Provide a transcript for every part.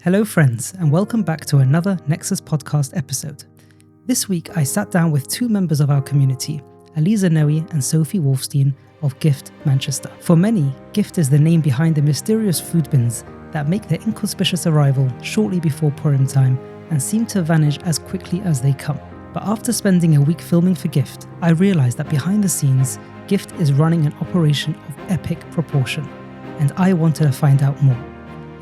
Hello friends, and welcome back to another Nexus podcast episode. This week I sat down with two members of our community, Aliza Noe and Sophie Woolfstein of Gift Manchester. For many, Gift is the name behind the mysterious food bins that make their inconspicuous arrival shortly before Purim time and seem to vanish as quickly as they come. But after spending a week filming for Gift, I realised that behind the scenes, Gift is running an operation of epic proportion, and I wanted to find out more.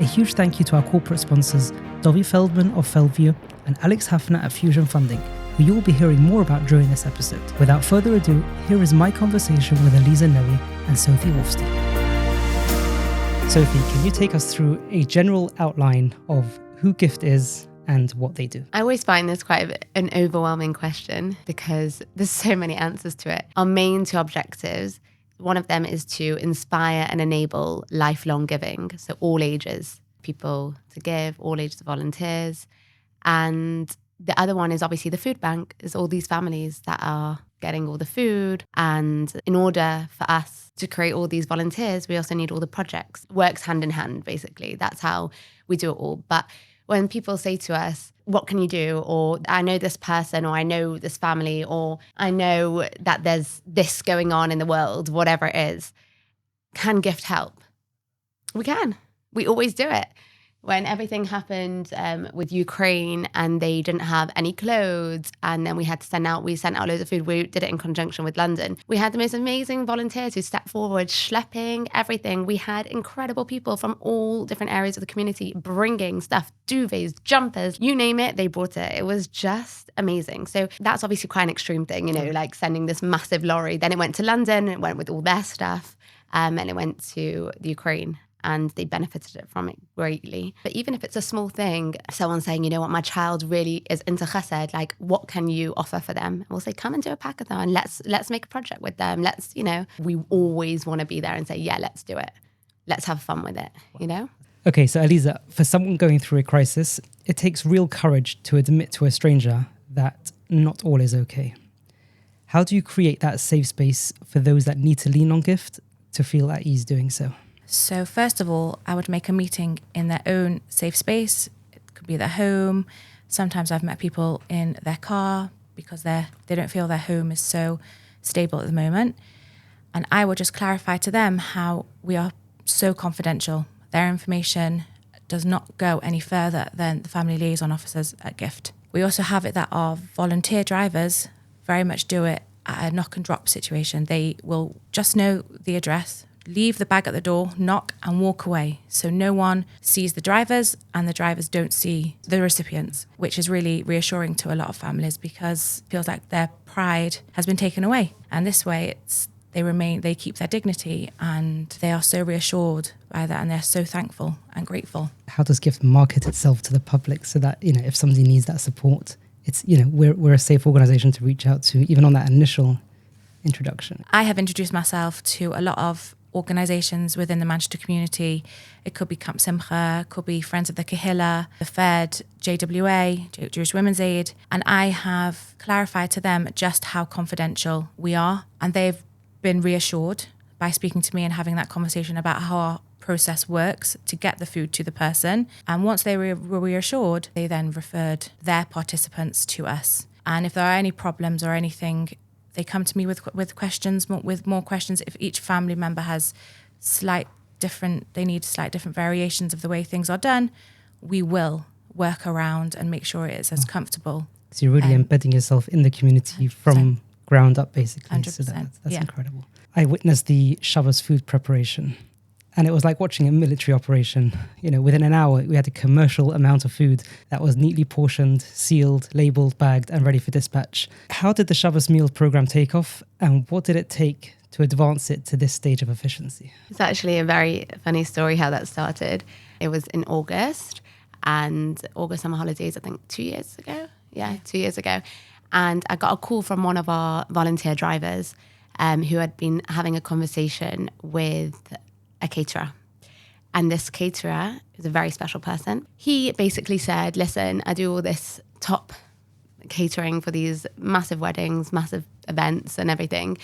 A huge thank you to our corporate sponsors, Dovi Feldman of Feldview and Alex Haffner at Fusion Funding, who you will be hearing more about during this episode. Without further ado, here is my conversation with Aliza Noe and Sophie Woolfstein. Sophie, can you take us through a general outline of who Gift is and what they do? I always find this quite an overwhelming question because there's so many answers to it. Our main two objectives, one of them is to inspire and enable lifelong giving. So all ages, people to give, all ages of volunteers. And the other one is obviously the food bank, is all these families that are getting all the food. And in order for us to create all these volunteers, we also need all the projects. Works hand in hand, basically. That's how we do it all. But when people say to us, what can you do? Or I know this person, or I know this family, or I know that there's this going on in the world, whatever it is, can Gift help? We can. We always do it. When everything happened with Ukraine and they didn't have any clothes, and then we sent out loads of food. We did it in conjunction with London. We had the most amazing volunteers who stepped forward, schlepping everything. We had incredible people from all different areas of the community bringing stuff, duvets, jumpers, you name it, they brought it. It was just amazing. So that's obviously quite an extreme thing, like sending this massive lorry. Then it went to London, it went with all their stuff, and it went to the Ukraine. And they benefited from it greatly. But even if it's a small thing, someone saying, you know what, my child really is into chesed, like what can you offer for them? And we'll say, come and do a packathon. Let's make a project with them. We always want to be there and say, yeah, let's do it. Let's have fun with it, Okay, so Aliza, for someone going through a crisis, it takes real courage to admit to a stranger that not all is okay. How do you create that safe space for those that need to lean on Gift to feel at ease doing so? So first of all, I would make a meeting in their own safe space. It could be their home. Sometimes I've met people in their car because they don't feel their home is so stable at the moment. And I will just clarify to them how we are so confidential. Their information does not go any further than the family liaison officers at Gift. We also have it that our volunteer drivers very much do it at a knock and drop situation. They will just know the address, leave the bag at the door, knock and walk away. So no one sees the drivers and the drivers don't see the recipients, which is really reassuring to a lot of families because it feels like their pride has been taken away. And this way they keep their dignity and they are so reassured by that and they're so thankful and grateful. How does Gift market itself to the public so that, if somebody needs that support, it's, we're a safe organisation to reach out to, even on that initial introduction? I have introduced myself to a lot of organisations within the Manchester community. It could be Camp Simcha, could be Friends of the Kehillah, the Fed, JWA, Jewish Women's Aid, and I have clarified to them just how confidential we are, and they've been reassured by speaking to me and having that conversation about how our process works to get the food to the person. And once they were reassured, they then referred their participants to us. And if there are any problems or anything, they come to me with questions, with more questions. If each family member has they need slight different variations of the way things are done, we will work around and make sure it is as comfortable. So you're really embedding yourself in the community 100%. From ground up, basically. 100%. So that's incredible. I witnessed the Shabbos food preparation, and it was like watching a military operation. Within an hour, we had a commercial amount of food that was neatly portioned, sealed, labelled, bagged, and ready for dispatch. How did the Shabbos meal program take off, and what did it take to advance it to this stage of efficiency? It's actually a very funny story how that started. It was in August, and August summer holidays, I think 2 years ago. Yeah, 2 years ago. And I got a call from one of our volunteer drivers who had been having a conversation with a caterer. And this caterer is a very special person. He basically said, listen, I do all this top catering for these massive weddings, massive events and everything,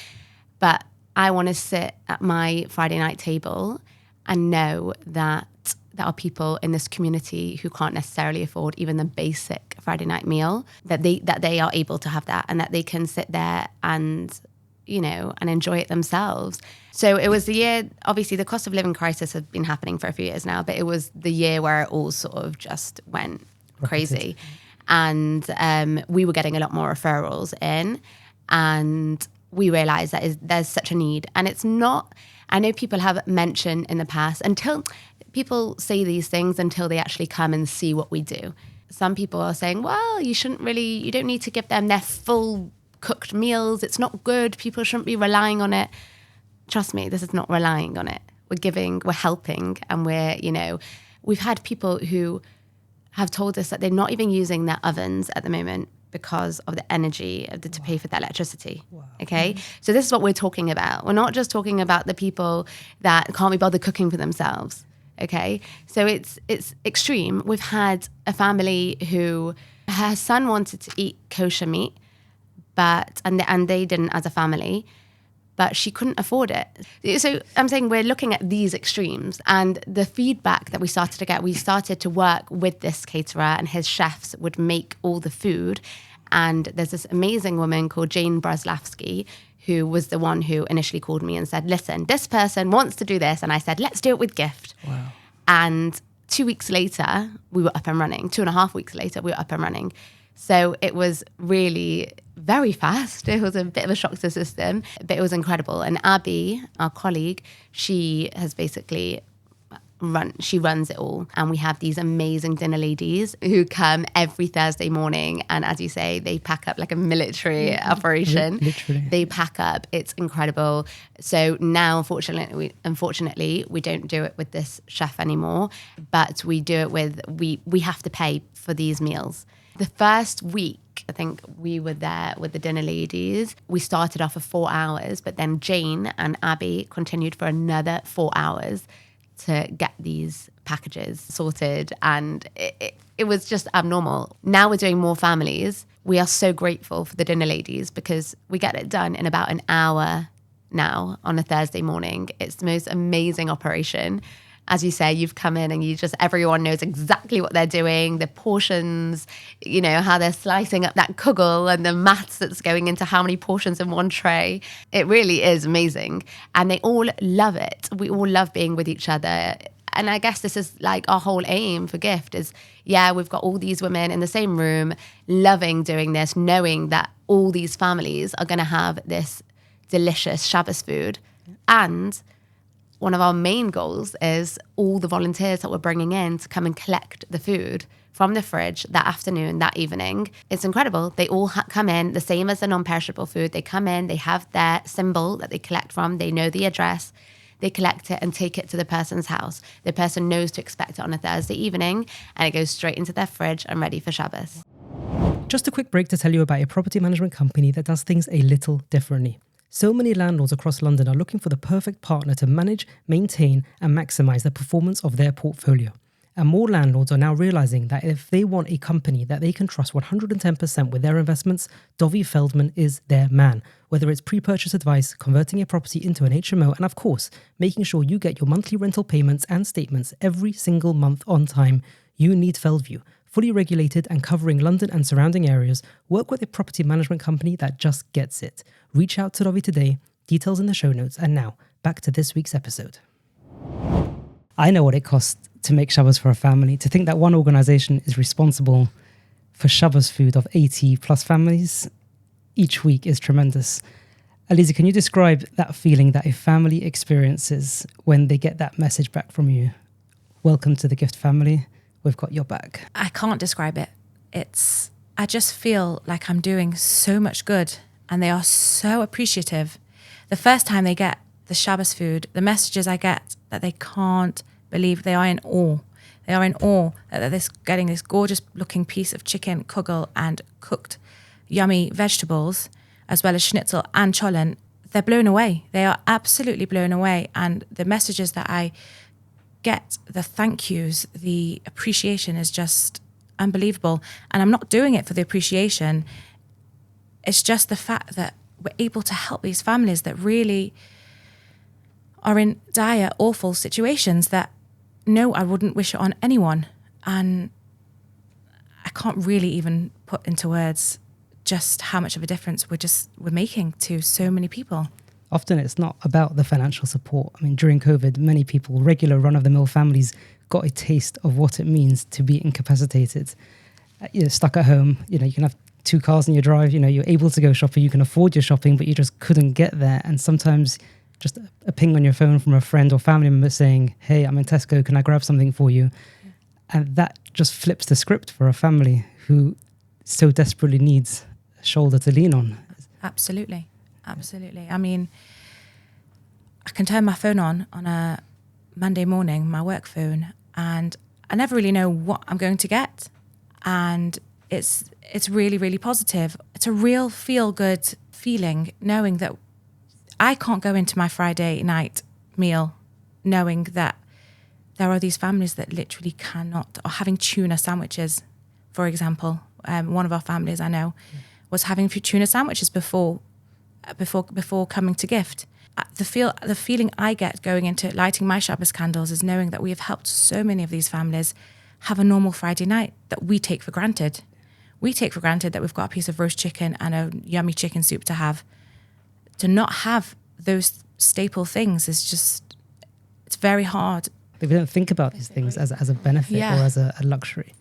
but I want to sit at my Friday night table and know that there are people in this community who can't necessarily afford even the basic Friday night meal, that they are able to have that, and that they can sit there and, you know, and enjoy it themselves. So it was the year, obviously the cost of living crisis has been happening for a few years now, but it was the year where it all sort of just went crazy. And we were getting a lot more referrals in, and we realized that there's such a need. And it's not, I know people have mentioned in the past, until people say these things until they actually come and see what we do. Some people are saying, well, you don't need to give them their full cooked meals. It's not good. People shouldn't be relying on it. Trust me, this is not relying on it. We're giving, we're helping, and we've had people who have told us that they're not even using their ovens at the moment because of the energy to pay for the electricity. Wow. Okay? So this is what we're talking about. We're not just talking about the people that can't be bothered cooking for themselves. Okay? So it's extreme. We've had a family who, her son wanted to eat kosher meat, and they didn't as a family, but she couldn't afford it. So I'm saying we're looking at these extremes, and the feedback that we started to work with this caterer, and his chefs would make all the food. And there's this amazing woman called Jane Braslavsky, who was the one who initially called me and said, listen, this person wants to do this. And I said, let's do it with gift. Wow. And 2 weeks later, we were up and running. 2.5 weeks later, we were up and running. So it was really very fast. It was a bit of a shock to the system, but it was incredible. And Abby, our colleague, she has basically runs it all. And we have these amazing dinner ladies who come every Thursday morning. And as you say, they pack up like a military operation. Literally. They pack up. It's incredible. So now, unfortunately, we don't do it with this chef anymore, but we do it with, we have to pay for these meals. The first week, I think we were there with the dinner ladies. We started off for 4 hours, but then Jane and Abby continued for another 4 hours to get these packages sorted. And it was just abnormal. Now we're doing more families. We are so grateful for the dinner ladies because we get it done in about an hour now on a Thursday morning. It's the most amazing operation. As you say, you've come in and everyone knows exactly what they're doing, the portions, you know, how they're slicing up that kugel and the maths that's going into how many portions in one tray. It really is amazing. And they all love it. We all love being with each other. And I guess this is like our whole aim for Gift is, we've got all these women in the same room, loving doing this, knowing that all these families are going to have this delicious Shabbos food. And one of our main goals is all the volunteers that we're bringing in to come and collect the food from the fridge that afternoon, that evening. It's incredible. They all come in, the same as the non-perishable food. They come in, they have their symbol that they collect from. They know the address. They collect it and take it to the person's house. The person knows to expect it on a Thursday evening, and it goes straight into their fridge and ready for Shabbos. Just a quick break to tell you about a property management company that does things a little differently. So many landlords across London are looking for the perfect partner to manage, maintain, and maximize the performance of their portfolio. And more landlords are now realizing that if they want a company that they can trust 110% with their investments, Dovi Feldman is their man. Whether it's pre-purchase advice, converting a property into an HMO, and of course, making sure you get your monthly rental payments and statements every single month on time, you need Feldview. Fully regulated and covering London and surrounding areas, work with a property management company that just gets it. Reach out to Dovi today, details in the show notes, and now, back to this week's episode. I know what it costs to make Shabbos for a family. To think that one organisation is responsible for Shabbos food of 80 plus families each week is tremendous. Aliza, can you describe that feeling that a family experiences when they get that message back from you? Welcome to the Gift family. We've got your back. I can't describe it. I just feel like I'm doing so much good, and they are so appreciative. The first time they get the Shabbos food, the messages I get that they can't believe, they are in awe. They are in awe that they're getting this gorgeous looking piece of chicken, kugel, and cooked yummy vegetables, as well as schnitzel and cholent. They're blown away. They are absolutely blown away. And the messages that I get, the thank yous, the appreciation is just unbelievable. And I'm not doing it for the appreciation. It's just the fact that we're able to help these families that really are in dire, awful situations that no, I wouldn't wish it on anyone. And I can't really even put into words just how much of a difference we're making to so many people. Often it's not about the financial support. I mean, during COVID, many people, regular run-of-the-mill families, got a taste of what it means to be incapacitated. Stuck at home, you can have 2 cars in your drive, you're able to go shopping, you can afford your shopping, but you just couldn't get there. And sometimes just a ping on your phone from a friend or family member saying, hey, I'm in Tesco, can I grab something for you? Yeah. And that just flips the script for a family who so desperately needs a shoulder to lean on. Absolutely. I mean, I can turn my phone on a Monday morning, my work phone, and I never really know what I'm going to get. And it's really, really positive. It's a real feel-good feeling knowing that I can't go into my Friday night meal knowing that there are these families that literally cannot, or having tuna sandwiches, for example. One of our families I know was having tuna sandwiches before coming to gift. The feeling I get going into lighting my Shabbos candles is knowing that we have helped so many of these families have a normal Friday night that we take for granted. We take for granted that we've got a piece of roast chicken and a yummy chicken soup to have. To not have those staple things is just, it's very hard. We don't think about these things as a benefit or as a luxury.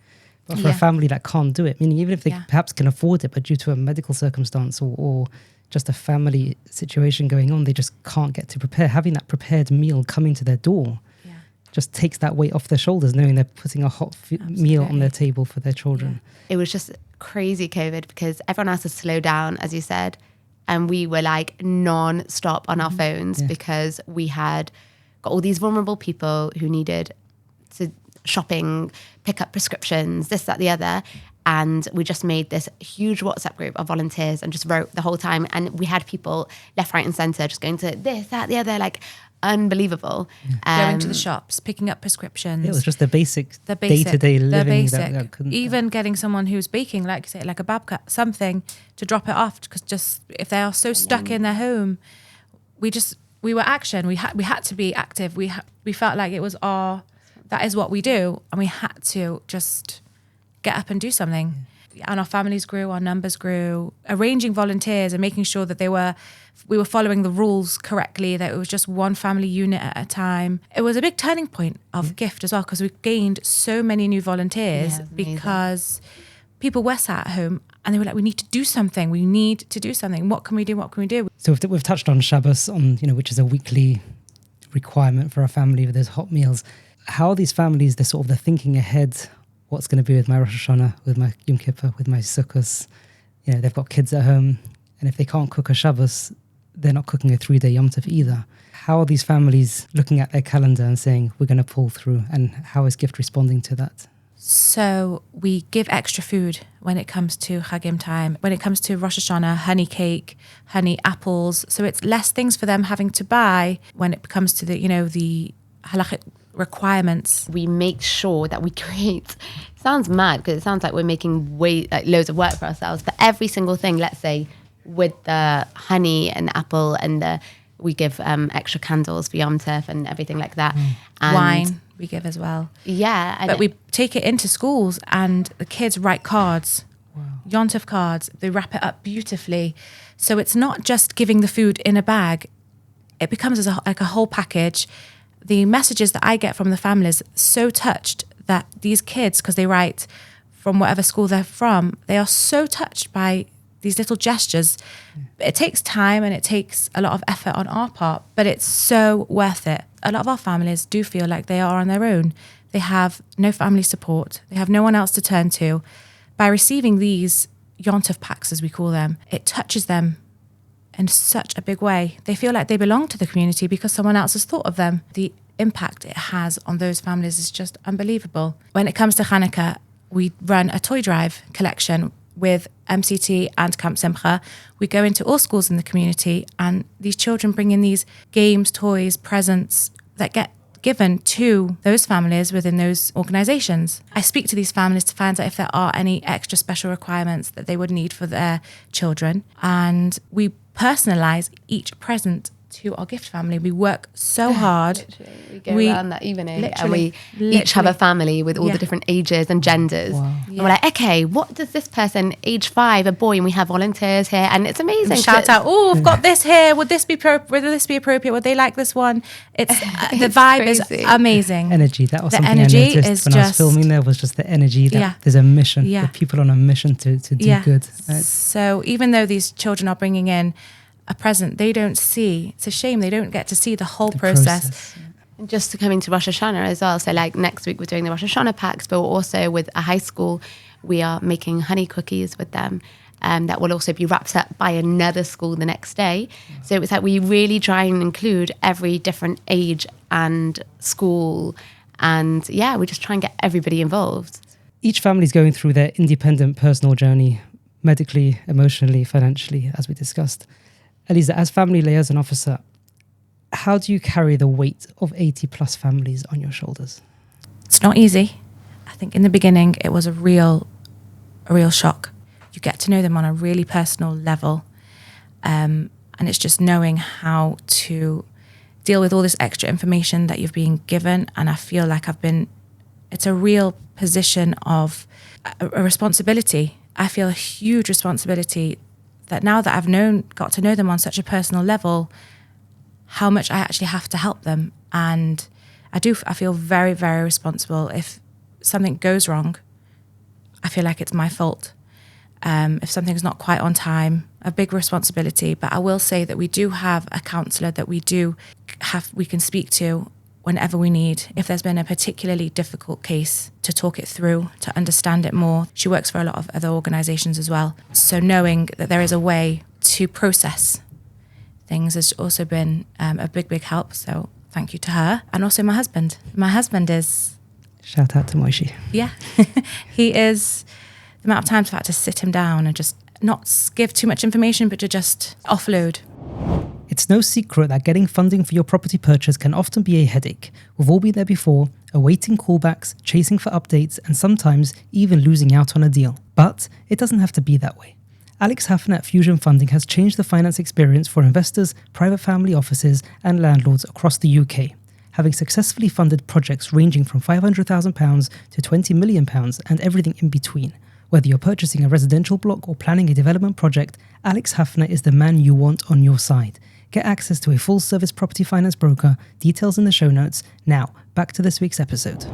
But for a family that can't do it, meaning even if they perhaps can afford it, but due to a medical circumstance or just a family situation going on, they just can't get to prepare. Having that prepared meal coming to their door just takes that weight off their shoulders, knowing they're putting a hot meal on their table for their children. It was just crazy COVID because everyone has to slow down, as you said. And we were like non-stop on our phones because we had got all these vulnerable people who needed to shopping, pick up prescriptions, this, that, the other. And we just made this huge WhatsApp group of volunteers and just wrote the whole time. And we had people left, right and centre just going to this, that, the other, like unbelievable. Going to the shops, picking up prescriptions. It was just the basic day-to-day living. That couldn't, even getting someone who's baking, like you say, like a babka, something to drop it off. Because just if they are so stuck in their home, we were action. We had to be active. We felt like it was that is what we do. And we had to just get up and do something. And our families grew, our numbers grew, arranging volunteers and making sure that we were following the rules correctly, that it was just one family unit at a time. It was a big turning point of gift as well, because we gained so many new volunteers because people were sat at home and they were like, we need to do something. What can we do? So we've touched on Shabbos, which is a weekly requirement for a family with those hot meals. How are these families, they're thinking ahead, what's going to be with my Rosh Hashanah, with my Yom Kippur, with my Sukkos? They've got kids at home, and if they can't cook a Shabbos, they're not cooking a 3-day Yom Tov either. How are these families looking at their calendar and saying, we're going to pull through, and how is Gift responding to that? So we give extra food when it comes to Chagim time. When it comes to Rosh Hashanah, honey cake, honey apples. So it's less things for them having to buy when it comes to the halachic requirements. We make sure that we create, sounds mad because it sounds like we're making loads of work for ourselves, but every single thing, let's say with the honey and the apple and we give extra candles for Yom Tov and everything like that. And wine we give as well. Yeah. But we take it into schools and the kids write cards, Yom Tov cards, they wrap it up beautifully. So it's not just giving the food in a bag, it becomes like a whole package. The messages that I get from the families so touched that these kids, because they write from whatever school they're from, they are so touched by these little gestures. It takes time and it takes a lot of effort on our part, but it's so worth it. A lot of our families do feel like they are on their own. They have no family support. They have no one else to turn to. By receiving these Yom Tov packs, as we call them, it touches them in such a big way. They feel like they belong to the community because someone else has thought of them. The impact it has on those families is just unbelievable. When it comes to Hanukkah, we run a toy drive collection with MCT and Camp Simcha. We go into all schools in the community and these children bring in these games, toys, presents that get given to those families within those organizations. I speak to these families to find out if there are any extra special requirements that they would need for their children. And we personalize each present to our gift family. We work so hard. Literally. We go around that evening and we literally each have a family with all the different ages and genders. Wow. And we're like, okay, what does this person, age 5, a boy, and we have volunteers here, and it's amazing. And shout out, oh, I've got this here. Would this be appropriate? Would they like this one? It's the vibe crazy. is amazing. Energy. That was The something energy I noticed is when I was just- filming. There was just the energy that Yeah. there's a mission. Yeah. The people on a mission to do good. So even though these children are bringing in a present, they don't see. It's a shame they don't get to see the whole process. And just to come into Rosh Hashanah as well. So like next week we're doing the Rosh Hashanah packs, but we're also with a high school, we are making honey cookies with them. That will also be wrapped up by another school the next day. So it's like we really try and include every different age and school. And yeah, we just try and get everybody involved. Each family is going through their independent personal journey, medically, emotionally, financially, as we discussed. Aliza, as family liaison officer, how do you carry the weight of 80 plus families on your shoulders? It's not easy. I think in the beginning it was a real shock. You get to know them on a really personal level, and it's just knowing how to deal with all this extra information that you've been given. And I feel like it's a real position of a responsibility. I feel a huge responsibility that now that I've got to know them on such a personal level, how much I actually have to help them. And I feel very, very responsible. If something goes wrong, I feel like it's my fault. If something's not quite on time, a big responsibility. But I will say that we do have a counsellor that we can speak to whenever we need. If there's been a particularly difficult case, to talk it through, to understand it more. She works for a lot of other organisations as well. So knowing that there is a way to process things has also been a big, big help. So thank you to her. And also my husband. My husband is... Shout out to Moishi. Yeah. He is... The amount of times I've had to sit him down and just not give too much information, but to just offload. It's no secret that getting funding for your property purchase can often be a headache. We've all been there before, awaiting callbacks, chasing for updates, and sometimes even losing out on a deal. But it doesn't have to be that way. Alex Haffner at Fusion Funding has changed the finance experience for investors, private family offices, and landlords across the UK, having successfully funded projects ranging from £500,000 to £20 million and everything in between. Whether you're purchasing a residential block or planning a development project, Alex Haffner is the man you want on your side. Get access to a full-service property finance broker, details in the show notes. Now, back to this week's episode.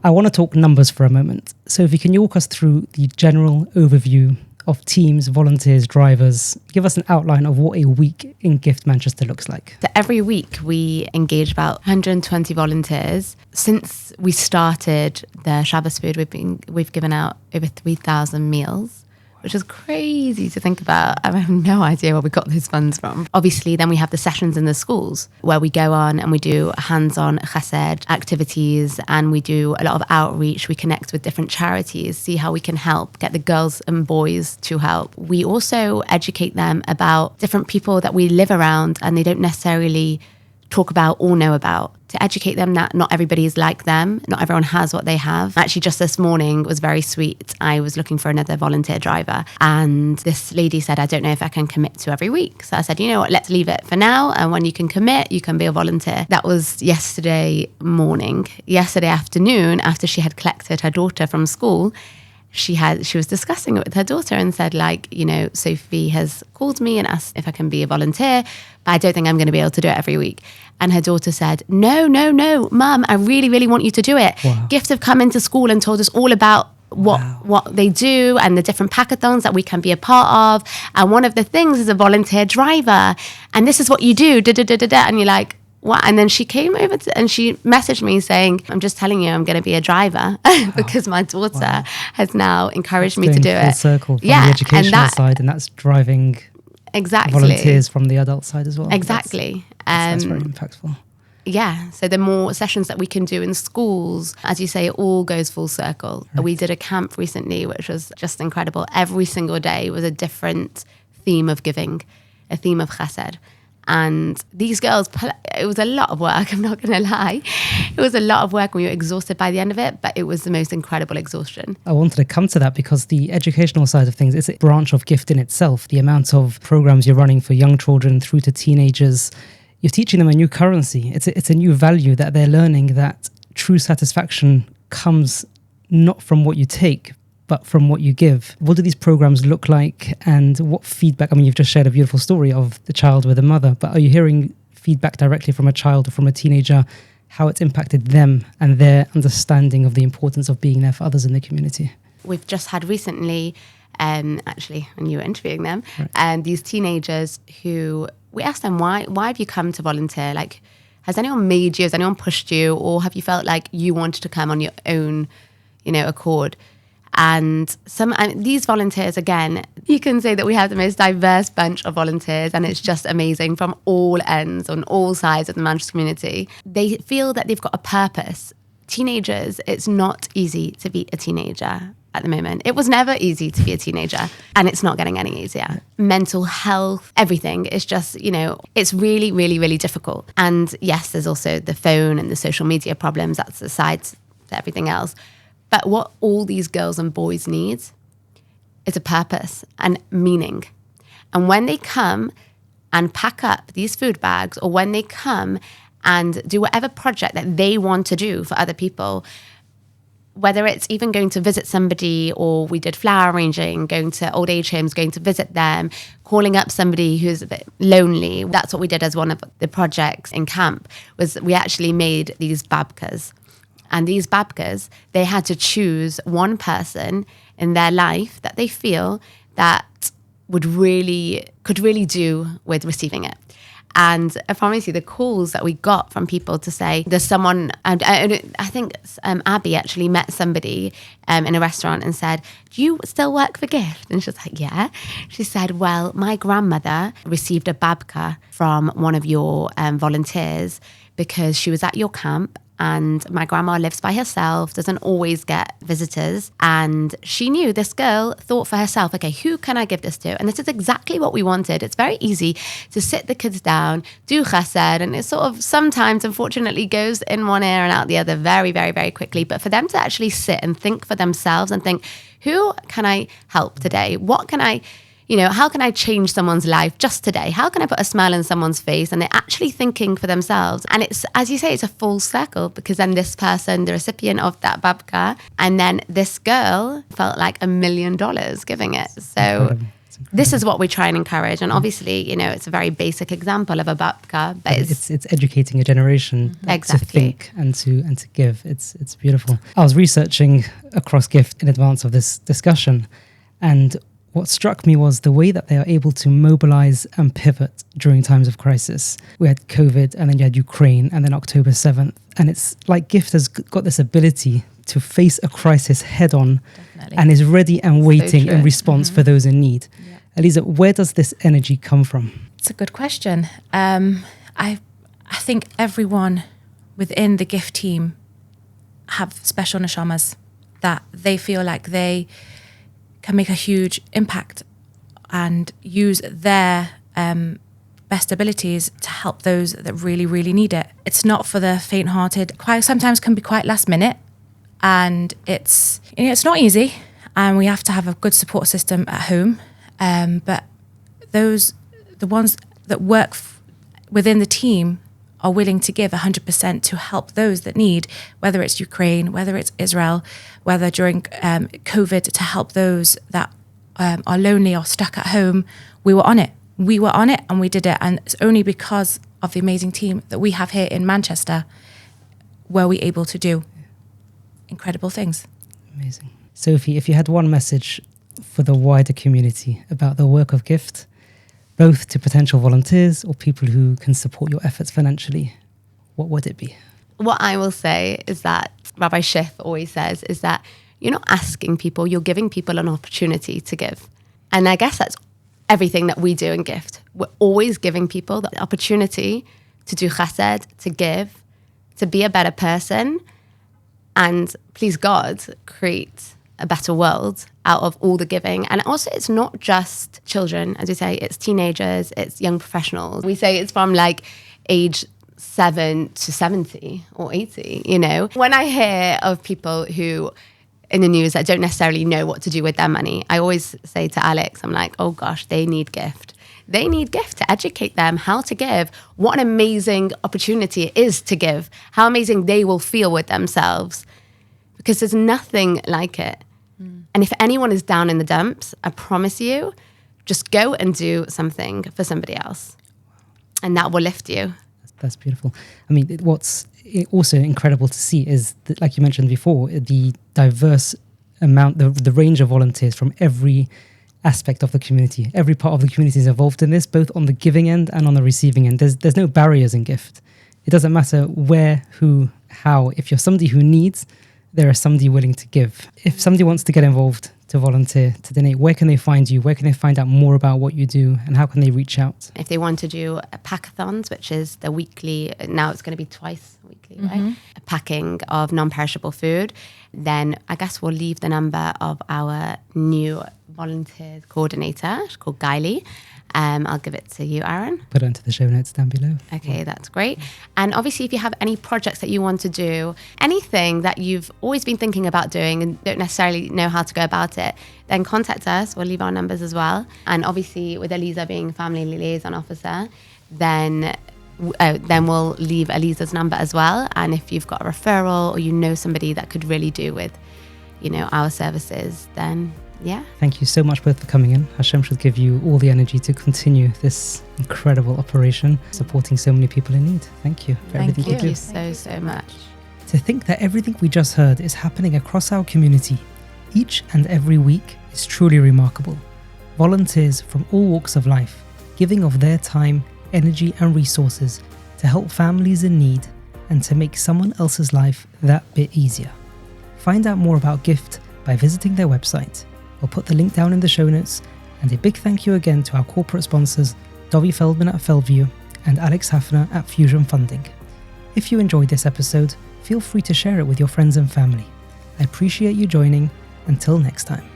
I want to talk numbers for a moment. Sophie, can you walk us through the general overview of teams, volunteers, drivers? Give us an outline of what a week in Gift Manchester looks like. So every week we engage about 120 volunteers. Since we started the Shabbos food, we've given out over 3,000 meals, which is crazy to think about. I have no idea where we got those funds from. Obviously, then we have the sessions in the schools where we go on and we do hands-on chesed activities, and we do a lot of outreach. We connect with different charities, see how we can help, get the girls and boys to help. We also educate them about different people that we live around and they don't necessarily talk about or know about, to educate them that not everybody is like them, not everyone has what they have. Actually, just this morning was very sweet. I was looking for another volunteer driver, and this lady said, I don't know if I can commit to every week. So I said, you know what, let's leave it for now, and when you can commit, you can be a volunteer. That was yesterday morning. Yesterday afternoon, after she had collected her daughter from school, she was discussing it with her daughter and said, like, you know, Sophie has called me and asked if I can be a volunteer, but I don't think I'm going to be able to do it every week. And her daughter said, no, Mum, I really, really want you to do it. Wow. Gift have come into school and told us all about what they do and the different packathons that we can be a part of. And one of the things is a volunteer driver. And this is what you do, And you're like, what? And then she came over and she messaged me saying, I'm just telling you, I'm going to be a driver because my daughter has now encouraged me to do it. Full circle from the educational side, and that's driving volunteers from the adult side as well. Exactly. That's very impactful. Yeah. So the more sessions that we can do in schools, as you say, it all goes full circle. Right. We did a camp recently, which was just incredible. Every single day was a different theme of giving, a theme of chesed. And these girls, it was a lot of work, I'm not going to lie. It was a lot of work. We were exhausted by the end of it, but it was the most incredible exhaustion. I wanted to come to that because the educational side of things is a branch of Gift in itself. The amount of programs you're running for young children through to teenagers, you're teaching them a new currency. It's a new value that they're learning, that true satisfaction comes not from what you take, but from what you give. What do these programs look like, and what feedback? I mean, you've just shared a beautiful story of the child with a mother, but are you hearing feedback directly from a child or from a teenager, how it's impacted them and their understanding of the importance of being there for others in the community? We've just had recently, actually, when you were interviewing them, Right. and these teenagers who, we asked them, why have you come to volunteer? Like, has anyone made you, has anyone pushed you, or have you felt like you wanted to come on your own, accord? And these volunteers, again, you can say that we have the most diverse bunch of volunteers, and it's just amazing from all ends, on all sides of the Manchester community. They feel that they've got a purpose. Teenagers, it's not easy to be a teenager at the moment. It was never easy to be a teenager, and it's not getting any easier. Mental health, everything is just, it's really, really, really difficult. And yes, there's also the phone and the social media problems. That's aside to everything else. But what all these girls and boys need is a purpose and meaning. And when they come and pack up these food bags, or when they come and do whatever project that they want to do for other people, whether it's even going to visit somebody, or we did flower arranging, going to old age homes, going to visit them, calling up somebody who's a bit lonely. That's what we did as one of the projects in camp, was we actually made these babkas. And these babkas, they had to choose one person in their life that they feel that could really do with receiving it. And I promise you, the calls that we got from people to say, there's someone, and I think Abby actually met somebody in a restaurant and said, do you still work for Gift? And she was like, yeah. She said, well, my grandmother received a babka from one of your volunteers because she was at your camp. And my grandma lives by herself, doesn't always get visitors. And she knew this girl thought for herself, okay, who can I give this to? And this is exactly what we wanted. It's very easy to sit the kids down, do chesed, and it sort of sometimes, unfortunately, goes in one ear and out the other very, very, very quickly. But for them to actually sit and think for themselves and think, who can I help today? What can I... how can I change someone's life just today? How can I put a smile on someone's face? And they're actually thinking for themselves. And it's, as you say, it's a full circle, because then this person, the recipient of that babka, and then this girl felt like $1 million giving it. So this is what we try and encourage. And obviously, it's a very basic example of a babka, but it's educating a generation exactly. to think and to give. It's beautiful. I was researching across Gift in advance of this discussion, and what struck me was the way that they are able to mobilize and pivot during times of crisis. We had COVID, and then you had Ukraine, and then October 7th. And it's like Gift has got this ability to face a crisis head on. Definitely. And is ready and waiting in response for those in need. Yeah. Aliza, where does this energy come from? It's a good question. I think everyone within the Gift team have special neshamas that they feel like they can make a huge impact and use their best abilities to help those that really, really need it. It's not for the faint-hearted. Sometimes can be quite last minute, and it's not easy, and we have to have a good support system at home. But the ones that work within the team are willing to give 100% to help those that need, whether it's Ukraine, whether it's Israel, whether during COVID, to help those that are lonely or stuck at home. We were on it. And we did it. And it's only because of the amazing team that we have here in Manchester were we able to do incredible things. Amazing. Sophie, if you had one message for the wider community about the work of Gift, both to potential volunteers or people who can support your efforts financially, what would it be? What I will say is that Rabbi Schiff always says is that you're not asking people, you're giving people an opportunity to give. And I guess that's everything that we do in Gift. We're always giving people the opportunity to do chesed, to give, to be a better person, and please God, create a better world out of all the giving. And also, it's not just children, as we say, it's teenagers, it's young professionals. We say it's from like age 7 to 70 or 80, When I hear of people who in the news that don't necessarily know what to do with their money, I always say to Alex, I'm like, oh gosh, they need Gift. They need gift to educate them how to give, what an amazing opportunity it is to give, how amazing they will feel with themselves, because there's nothing like it. And if anyone is down in the dumps, I promise you, just go and do something for somebody else. And that will lift you. That's beautiful. I mean, what's also incredible to see is that, like you mentioned before, the diverse amount, the range of volunteers from every aspect of the community. Every part of the community is involved in this, both on the giving end and on the receiving end. There's no barriers in gift. It doesn't matter where, who, how. If you're somebody who needs, there is somebody willing to give. If somebody wants to get involved, to volunteer, to donate, where can they find you? Where can they find out more about what you do, and how can they reach out? If they want to do a packathons, which is the weekly, now it's going to be twice weekly, right? A packing of non-perishable food, then I guess we'll leave the number of our new volunteer coordinator. She's called Gali. I'll give it to you, Aaron. Put it into the show notes down below. Okay, that's great. And obviously, if you have any projects that you want to do, anything that you've always been thinking about doing and don't necessarily know how to go about it, then contact us. We'll leave our numbers as well. And obviously, with Aliza being family liaison officer, then we'll leave Aliza's number as well. And if you've got a referral or you know somebody that could really do with, our services, then yeah. Thank you so much both for coming in. Hashem should give you all the energy to continue this incredible operation, supporting so many people in need. Thank you for everything you do. Thank you so much. To think that everything we just heard is happening across our community each and every week is truly remarkable. Volunteers from all walks of life, giving of their time, energy and resources to help families in need and to make someone else's life that bit easier. Find out more about Gift by visiting their website. We'll put the link down in the show notes, and a big thank you again to our corporate sponsors, Dovi Feldman at Feldview and Alex Haffner at Fusion Funding. If you enjoyed this episode, feel free to share it with your friends and family. I appreciate you joining. Until next time.